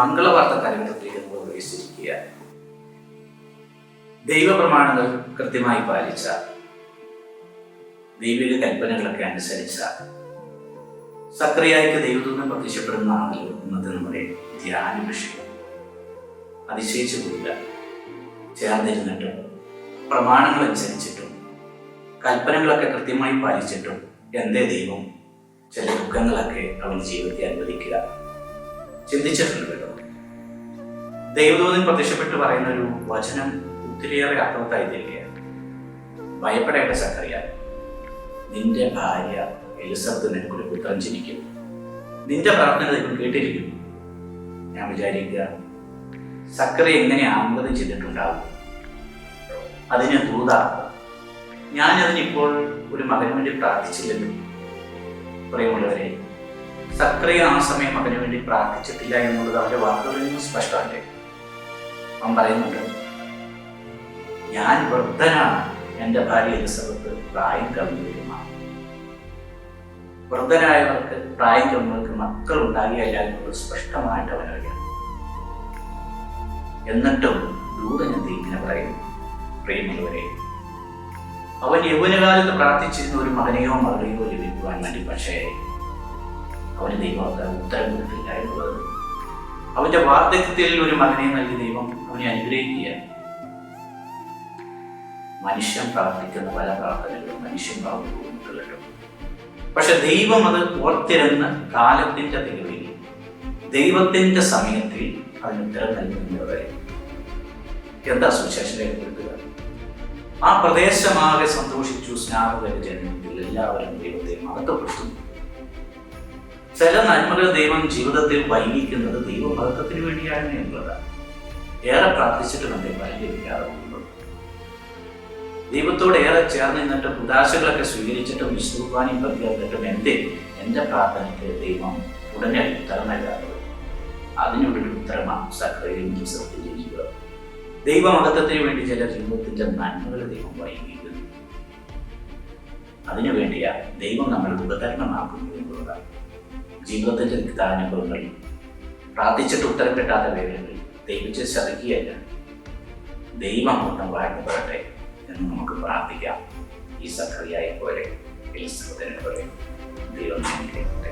മംഗളവാർത്ത കാലഘട്ടത്തിലേക്ക് നമ്മൾ പ്രവേശിച്ചിരിക്കുക. ദൈവപ്രമാണങ്ങൾ കൃത്യമായി പാലിച്ച, ദൈവിക കൽപ്പനകളൊക്കെ അനുസരിച്ച സക്രിയായിക്ക് ദൈവദൂതൻ പ്രത്യക്ഷപ്പെടുന്നതാണല്ലോ ഇന്നത്തെ നമ്മുടെ ധ്യാന വിഷയം. അതിശയിച്ചു പോയില്ല. ചേർന്നിരുന്നിട്ടും പ്രമാണങ്ങൾ അനുസരിച്ചിട്ടും കൽപ്പനകളൊക്കെ കൃത്യമായി പാലിച്ചിട്ടും എന്തേ ദൈവം ചില ദുഃഖങ്ങളൊക്കെ അവൻ്റെ ജീവിതത്തെ അനുവദിക്കുക? ചിന്തിച്ചിട്ടുണ്ട് കേട്ടോ. ദൈവദൂതൻ പ്രത്യക്ഷപ്പെട്ട് പറയുന്ന ഒരു വചനം ഒത്തിരിയേറെ അർത്ഥവത്തായി തരികയാണ്. ഭയപ്പെടേണ്ട സക്കറിയ, നിന്റെ ഭാര്യ എലിസബത്ത് നിനക്കൊരു പുത്രൻ ജനിക്കും. നിന്റെ പ്രാർത്ഥന ദൈവം കേട്ടിരിക്കുന്നു. ഞാൻ വിചാരിക്കുക, സക്കറിയ എങ്ങനെ ആത്മഹത്യ ചെയ്തിട്ടുണ്ടാവും? അതിന് ദൂത, ഞാനതിനിപ്പോൾ ഒരു മകന് വേണ്ടി പ്രാർത്ഥിച്ചില്ലല്ലോ. പ്രിയമുള്ളവരെ, സക്കറിയ ആ സമയം മകന് വേണ്ടി പ്രാർത്ഥിച്ചിട്ടില്ല എന്നുള്ളത് അവരുടെ വാക്കുകളിൽ നിന്ന് സ്പഷ്ടമല്ലേ? അവൻ പറയുന്നുണ്ട്, ഞാൻ വൃദ്ധനാണ്, എൻ്റെ ഭാര്യ എലിസബത്ത് പ്രായം കവിഞ്ഞു വരുമാണ്. വൃദ്ധനായവർക്ക്, പ്രായം കവിഞ്ഞവർക്ക് മക്കൾ ഉണ്ടാകിയല്ല എന്നുള്ളത് സ്പഷ്ടമായിട്ട് അവനറിയാം. എന്നിട്ടും ദൂതൻ എന്ത് ഇങ്ങനെ പറയുന്നു? പ്രിയമുള്ളവരെ, അവൻ യൗവനകാലത്ത് പ്രാർത്ഥിച്ചിരുന്ന ഒരു മകനെയോ മകളെയോ ലഭിക്കുവാൻ വേണ്ടി, പക്ഷേ അവന് ദൈവം ഉത്തരം കൊടുത്തില്ല എന്നുള്ളത്. അവന്റെ വാർദ്ധക്യത്തിൽ ഒരു മകനെ നൽകി ദൈവം അവനെ അനുഗ്രഹിക്കുക. മനുഷ്യൻ പ്രാർത്ഥിക്കുന്ന പല പ്രാർത്ഥനകളും മനുഷ്യൻ ഭാവം പോകുന്നുണ്ട് കേട്ടോ. പക്ഷെ ദൈവം അത് ഓർത്തിരുന്ന് കാലത്തിന്റെ തെളിവിൽ, ദൈവത്തിന്റെ സമയത്തിൽ അതിന് ഉത്തരം നൽകുന്നവരെ എന്താ സുവിശേഷം രേഖപ്പെടുത്തുക? ആ പ്രദേശമാകെ സന്തോഷിച്ചു. സ്നാപകന്റെ ജന്മത്തിൽ എല്ലാവരും ദൈവത്തെ മഹത്വപ്പെടുത്തുന്നു. ചില നന്മകൾ ദൈവം ജീവിതത്തിൽ വൈകിക്കുന്നത് ദൈവമഹത്വത്തിന് വേണ്ടിയാണ് എന്നുള്ളതാണ്. ഏറെ പ്രാർത്ഥിച്ചിട്ട് നമ്മുടെ ഫലം ലഭിക്കാതെ പോകുന്നത്. ദൈവത്തോട് ഏറെ ചേർന്ന് നിന്നിട്ട് ഉദാശകളൊക്കെ സ്വീകരിച്ചിട്ടും വിശ്വകുർബാനയും പങ്കെടുത്തിട്ടും എൻ്റെ പ്രാർത്ഥനയ്ക്ക് ദൈവം ഉടനെ ഉത്തരം നൽകാത്തത്. അതിനുള്ളൊരു ഉത്തരമാണ് സക്രിയയും എലിസബത്തും ചെയ്യുക. ദൈവമഹത്വത്തിന് വേണ്ടി ചില ജീവിതത്തിന്റെ നന്മകൾ ദൈവം വൈകിക്കുന്നു. അതിനുവേണ്ടിയാ ദൈവം നമ്മൾ ഉപകരണമാക്കുന്നു എന്നുള്ളതാണ്. ജീവിതത്തിന്റെ ലിഖിതാനുഭവങ്ങളിൽ പ്രാർത്ഥിച്ചിട്ട് ഉത്തരം കിട്ടാത്ത വേളകളിൽ ദൈവത്തെ ശതകിയല്ല, ദൈവമഹത്വം വാഴ്ത്തപ്പെടട്ടെ എന്ന് നമുക്ക് പ്രാർത്ഥിക്കാം. ഈ സക്രിയയെ പോലെ, എലിസബത്തിനെ പോലെ ദൈവം അനുഗ്രഹിക്കട്ടെ.